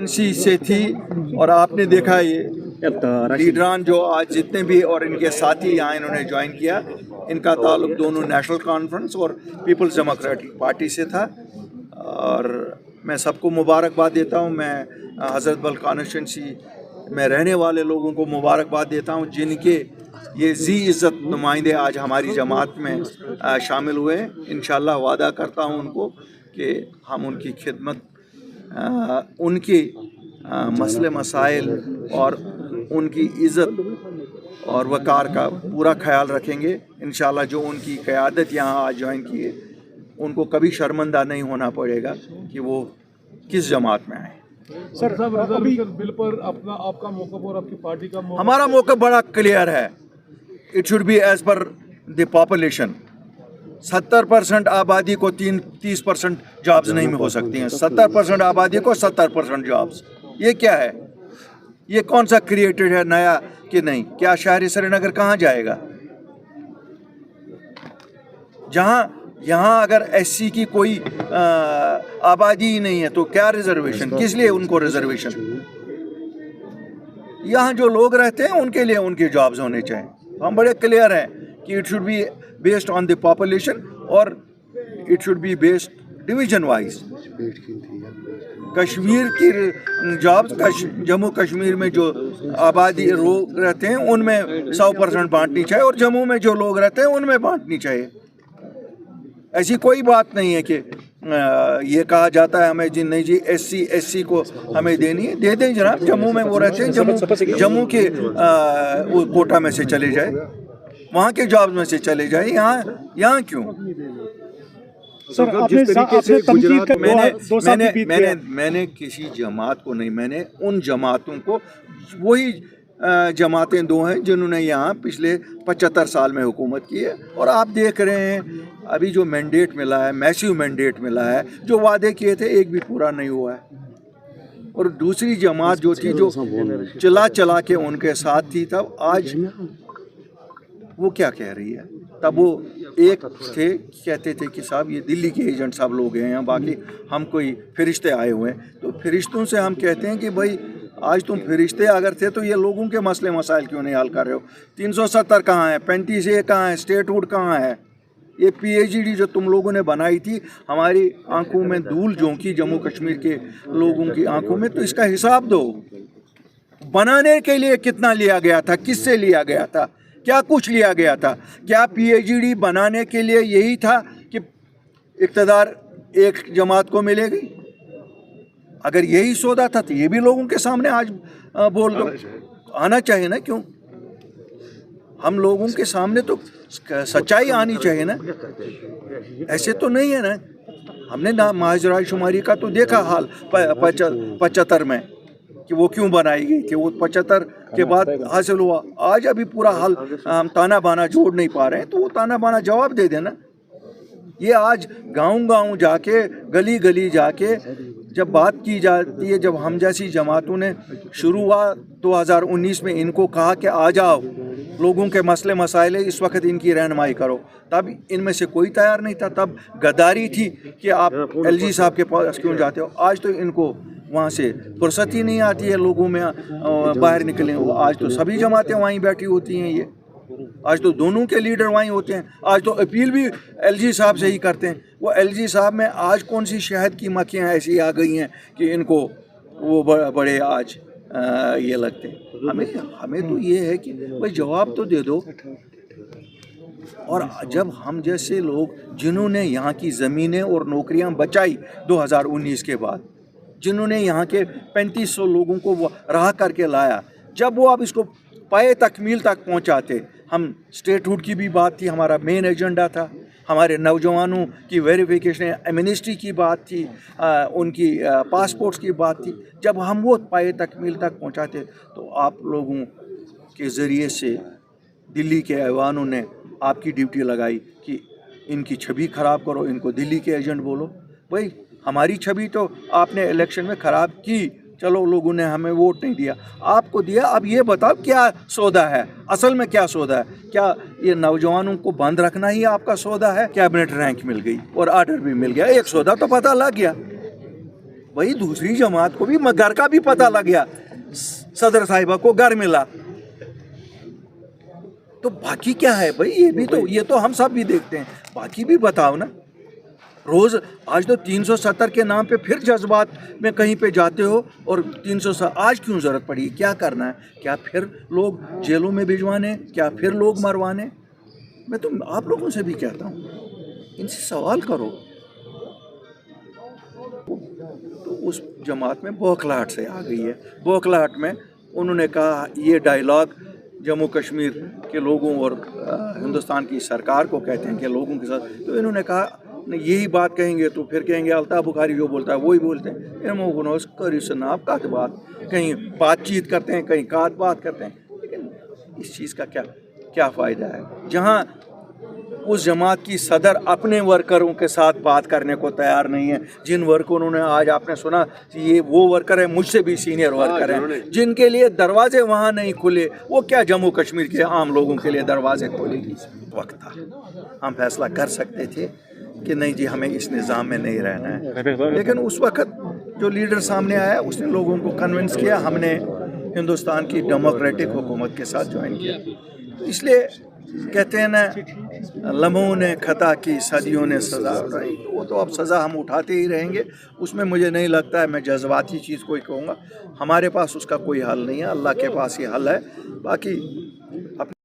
सी से थी और आपने देखा ये लीडरान जो आज जितने भी और इनके साथी यहाँ इन्होंने ज्वाइन किया, इनका ताल्लुक दोनों नेशनल कॉन्फ्रेंस और पीपल्स डेमोक्रेटिक पार्टी से था। और मैं सबको मुबारकबाद देता हूँ। मैं हज़रत बल कॉन्स्टिट्यूंसी में रहने वाले लोगों को मुबारकबाद देता हूँ जिनके ये जी इज़्ज़त नुमाइंदे आज हमारी जमात में शामिल हुए हैं। इंशाअल्लाह वादा करता हूँ उनको कि हम उनकी खिदमत, उनके मसले मसाइल और उनकी इज़्ज़त और वक़ार का पूरा ख्याल रखेंगे। इंशाअल्लाह जो उनकी क़यादत यहाँ आज ज्वाइन की है, उनको कभी शर्मिंदा नहीं होना पड़ेगा कि वो किस जमात में आए। सर रिजर्वेशन बिल पर आपका मौक़िफ़ और आपकी पार्टी का मौक़िफ़? हमारा मौक़िफ़ बड़ा क्लियर है। It should B as per the population. 70% आबादी को 30% जॉब्स नहीं हो सकती हैं। 70% आबादी को 70% जॉब्स, ये क्या है? ये कौन सा क्रिएटेड है नया कि नहीं? क्या शहर श्रीनगर कहाँ जाएगा? जहाँ यहाँ अगर एससी की कोई आबादी ही नहीं है तो क्या रिजर्वेशन? किस लिए उनको रिजर्वेशन? यहाँ जो लोग रहते हैं उनके लिए उनके जॉब्स होने चाहिए। हम बड़े क्लियर हैं कि it should be based on the population और it should be based division wise. Kashmir की जॉब्स जम्मू कश्मीर में जो आबादी लोग रहते हैं उनमें 100% बांटनी चाहिए और जम्मू में जो लोग रहते हैं उनमें बांटनी चाहिए। ऐसी कोई बात नहीं है कि ये कहा जाता है हमें जी नहीं जी एससी को हमें देनी है, दे दें जनाब। जम्मू में वो रहते हैं, जम्मू के वो कोटा में से चले जाए, वहाँ के जॉब में से चले जाए, यहाँ क्यों? सर आपने मैंने किसी जमात को नहीं, मैंने उन जमातों को, वही जमातें दो हैं जिन्होंने यहाँ पिछले 75 साल में हुकूमत की है। और आप देख रहे हैं अभी जो मैंडेट मिला है, मैसिव मैंडेट मिला है, जो वादे किए थे एक भी पूरा नहीं हुआ है। और दूसरी जमात जो थी जो चला के उनके साथ थी, तब आज वो क्या कह रही है? तब वो एक थे, कहते थे कि साहब ये दिल्ली के एजेंट साहब लोग हैं यहाँ, बाकी हम कोई फरिश्ते आए हुए हैं। तो फरिश्तों से हम कहते हैं कि भाई आज तुम फरिश्ते अगर थे तो ये लोगों के मसले मसाइल क्यों नहीं हल कर रहे हो? 370 कहाँ है? 35A कहाँ है? स्टेटहुड कहाँ है? ये PhD जो तुम लोगों ने बनाई थी, हमारी आंखों में धूल झोंकी जम्मू कश्मीर के लोगों की आंखों में, तो इसका हिसाब दो। बनाने के लिए कितना लिया गया था? किससे लिया गया था? क्या कुछ लिया गया था? क्या PhD बनाने के लिए यही था कि इक़्तिदार एक जमात को मिलेगी? अगर यही सौदा था तो ये भी लोगों के सामने आज बोल दो, आना चाहिए ना। क्यों? हम लोगों के सामने तो सच्चाई आनी चाहिए ना। ऐसे तो नहीं है ना। हमने ना माजरा शुमारी का तो देखा हाल 75 में कि वो क्यों बनाई गई थी, वो 75 के बाद हासिल हुआ। आज अभी पूरा हाल हम ताना बाना जोड़ नहीं पा रहे हैं, तो वो ताना बाना जवाब दे देना। ये आज गांव जाके, गली गली जाके जब बात की जाती है, जब हम जैसी जमातों ने शुरुआत 2019 में इनको कहा कि आ जाओ, लोगों के मसले मसाइल इस वक्त इनकी रहनुमाई करो, तब इनमें से कोई तैयार नहीं था। तब गद्दारी थी कि आप LG साहब के पास क्यों जाते हो। आज तो इनको वहाँ से फुर्सत ही नहीं आती है लोगों में बाहर निकलने। आज तो सभी जमातें वहीं बैठी होती हैं। ये आज तो दोनों के लीडर वहीं होते हैं। आज तो अपील भी LG साहब से ही करते हैं। वो LG साहब में आज कौन सी शहद की मक्खियाँ ऐसी आ गई हैं कि इनको वो बड़े आज ये लगते हैं। हमें तो ये है कि भाई जवाब तो दे दो। और जब हम जैसे लोग जिन्होंने यहाँ की ज़मीनें और नौकरियाँ बचाई 2019 के बाद, जिन्होंने यहाँ के 3500 लोगों को वो राह करके लाया, जब वो अब इसको पाए तकमील तक पहुँचाते, हम स्टेटहुड की भी बात थी, हमारा मेन एजेंडा था, हमारे नौजवानों की वेरिफिकेशन, एमनेस्टी की बात थी, उनकी पासपोर्ट्स की बात थी। जब हम वो पाए तकमील तक पहुँचाते तो आप लोगों के ज़रिए से दिल्ली के ऐवानों ने आपकी ड्यूटी लगाई कि इनकी छवि ख़राब करो, इनको दिल्ली के एजेंट बोलो। भाई हमारी छवि तो आपने इलेक्शन में ख़राब की, चलो लोगों ने हमें वोट नहीं दिया, आपको दिया। अब ये बताओ क्या सौदा है, असल में क्या सौदा है? क्या ये नौजवानों को बंद रखना ही आपका सौदा है? कैबिनेट रैंक मिल गई और आर्डर भी मिल गया, एक सौदा तो पता लग गया। वही दूसरी जमात को भी घर का भी पता लग गया, सदर साहिबा को घर मिला, तो बाकी क्या है भाई? ये तो हम सब भी देखते हैं, बाकी भी बताओ ना। रोज आज तो 370 के नाम पे फिर जज्बात में कहीं पे जाते हो, और 300 आज क्यों जरूरत पड़ी? क्या करना है? क्या फिर लोग जेलों में भिजवाने? क्या फिर लोग मरवाने? मैं तो आप लोगों से भी कहता हूँ, इनसे सवाल करो। तो उस जमात में बौखलाहट से आ गई है। बौखलाहट में उन्होंने कहा ये डायलॉग जम्मू कश्मीर के लोगों और हिंदुस्तान की सरकार को कहते हैं कि लोगों के साथ, तो इन्होंने कहा नहीं, यही बात कहेंगे तो फिर कहेंगे अल्ताफ बुखारी जो बोलता है वही बोलते हैं। बात कहीं बातचीत करते हैं, कहीं बात करते हैं, लेकिन इस चीज़ का क्या फ़ायदा है? जहाँ उस जमात की सदर अपने वर्करों के साथ बात करने को तैयार नहीं है, जिन वर्करों ने आज आपने सुना कि ये वो वर्कर है मुझसे भी सीनियर वर्कर हैं, जिनके लिए दरवाजे वहाँ नहीं खुले, वो क्या जम्मू कश्मीर के आम लोगों के लिए दरवाजे खोलेगी? वक्त था, हम फैसला कर सकते थे कि नहीं जी हमें इस निज़ाम में नहीं रहना है, लेकिन उस वक्त जो लीडर सामने आया उसने लोगों को कन्विंस किया, हमने हिंदुस्तान की डेमोक्रेटिक हुकूमत के साथ ज्वाइन किया। इसलिए कहते हैं ना, लम्हों ने खता की, सदियों ने सज़ा उठाई, वो तो अब सज़ा हम उठाते ही रहेंगे। उसमें मुझे नहीं लगता है मैं जज्बाती चीज़ कोई कहूँगा, हमारे पास उसका कोई हल नहीं है, अल्लाह के पास ही हल है। बाकी